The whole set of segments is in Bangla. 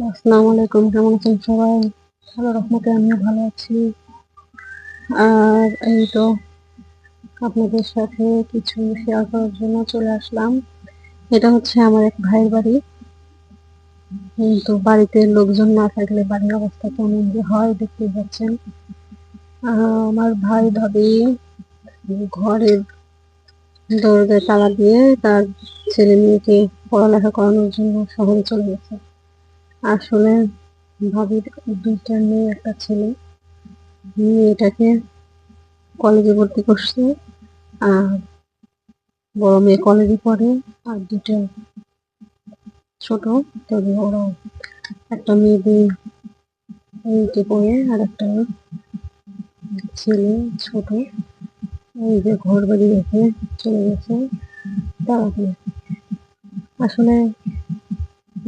আসসালামু আলাইকুম, কেমন আছেন সবাই? আল্লাহর রহমতে আমিও ভালো আছি। আর এই তো আপনাদের সাথে কিছু শেয়ার করার জন্য চলে আসলাম। এটা হচ্ছে আমার এক ভাইয়ের বাড়ি। কিন্তু বাড়িতে লোকজন না থাকলে বাড়ির অবস্থা কেমন যে হয় দেখতেই পাচ্ছেন। আমার ভাই ভাবি ঘরের দরজায় তালা দিয়ে তার ছেলে মেয়েকে পড়ালেখা করানোর জন্য শহরে চলে গেছে। আসলে ভাবির দুইটা মেয়ে একটা ছেলে, মেয়েটাকে কলেজে ভর্তি করছে, আর বড় মেয়ে কলেজে পড়ে, আর দুটো ছোট। তবে ওরা একটা মেয়ে এইটে পড়ে, আর একটা ছেলে ছোট। এই যে ঘর বাড়ি রেখে চলে গেছে তাড়াতাড়ি। আসলে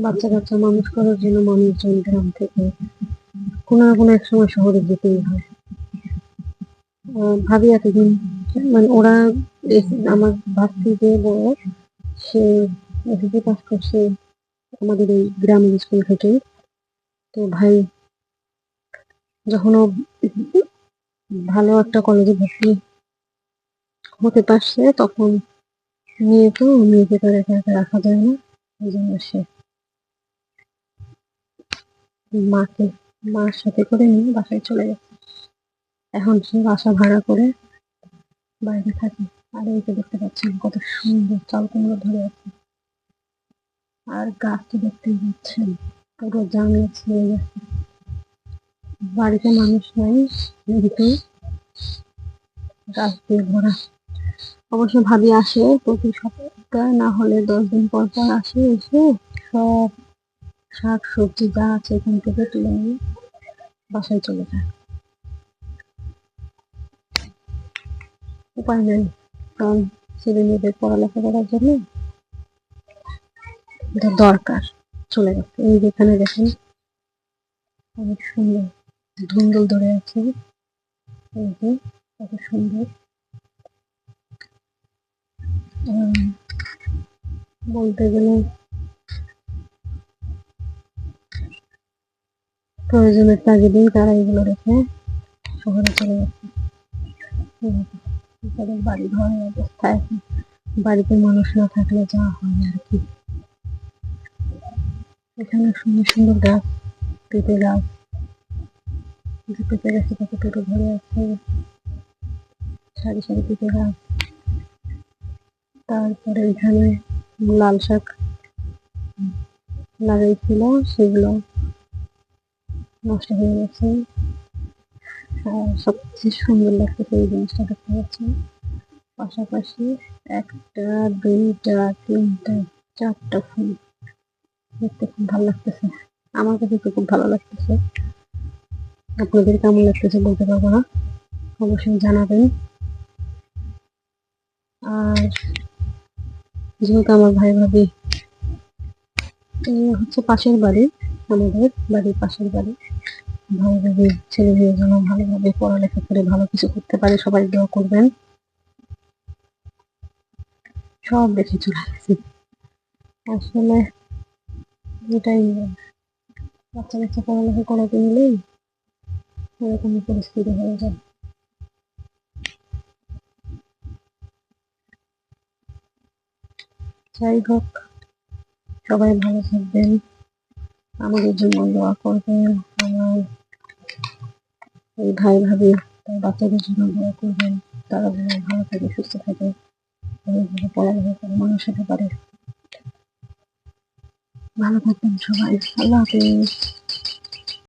বাচ্চা কাচ্চা মানুষ করার জন্য মানুষজন গ্রাম থেকে কোনো না কোনো এক সময় শহরে যেতেই হয়। ভাবি এতদিন, মানে ওরা আমার ভাবছি যে বড়, সে এসএসসি পাস করছে আমাদের এই গ্রামের স্কুল থেকে। তো ভাই যখন ও ভালো একটা কলেজে ভর্তি হতে পারছে, তখন মেয়েকে তো আর একা একা রাখা যায় না। এই জন্য সে মাকে মার সাথে করে নিয়ে বাসায় চলে গেছে। এখন সে বাসা ভাড়া করে বাইরে থাকে। আর এই যে দেখতে পাচ্ছেন কত সুন্দর চাল কুমড়ো ধরে আছে, আর গাছ তো দেখতেই পাচ্ছেন পুরো জানলা ছেয়ে গেছে। বাড়িতে মানুষ নাই, কিন্তু গাছ দিয়ে ভরা। অবশ্য ভাবি আসে প্রতি সপ্তাহ, না হলে 10 দিন পর পর আসে, এসে সব শাক সবজি যা আছে এখান থেকে তুলে নিয়ে বাসায় চলে যায়। উপায় নেই, কারণ ছেলে মেয়েদের পড়ালেখা করার জন্য এটা দরকার। চলে গেছে। এই যেখানে দেখেন অনেক সুন্দর ধুন্দুল ধরে আছে, এই যে কত সুন্দর। বলতে গেলে প্রয়োজনের তাগিদেই তারা এগুলো রেখে শহরে চলে গেছে। তাদের বাড়ি ঘরের অবস্থা এখন, বাড়িতে মানুষ না থাকলে যা হয় আর কি। এখানে সুন্দর সুন্দর গাছ, পেঁপে গাছ, যে পেঁপে গাছে কত পেঁপে ধরে আছে, সারি সারি পেঁপে গাছ। তারপরে এখানে লাল শাক লাগাইছিল, সেগুলো নষ্ট হয়ে গেছে। আর সবচেয়ে সুন্দর লাগতেছে এই জিনিসটা দেখতে পাচ্ছি, পাশাপাশি একটা দুইটা তিনটা চারটা ফুল দেখতে খুব ভালো লাগতেছে। আমার কাছে তো খুব ভালো লাগতেছে। আপনাদের কেমন লাগতেছে বলতে পারবো না, অবশ্যই জানাবেন। আর যেহেতু আমার ভাই ভাবি হচ্ছে পাশের বাড়ি, আমাদের বাড়ির পাশের বাড়ি, ভাই ভাবি ছেলে মেয়ের জন্য ভালোভাবে পড়ালেখা করে ভালো কিছু করতে পারে, সবাই দোয়া করবেন। সব দেখে চলে গেছে। আসলে এটাই, বাচ্চা কাচ্চা পড়ালেখা করাতে গেলেই এরকম পরিস্থিতি হয়ে যায়। যাই হোক, সবাই ভালো থাকবেন, আমাদের জন্য দোয়া করবেন। আমার এই ভাই ভাবি তার বাচ্চাদের জন্য দোয়া করবেন, তারা যেন ভালো থাকে, সুস্থ থাকে, ভালোভাবে পড়ালেখা করে মানুষ হতে পারে। ভালো থাকবেন সবাই, আল্লাহ হাফেজ।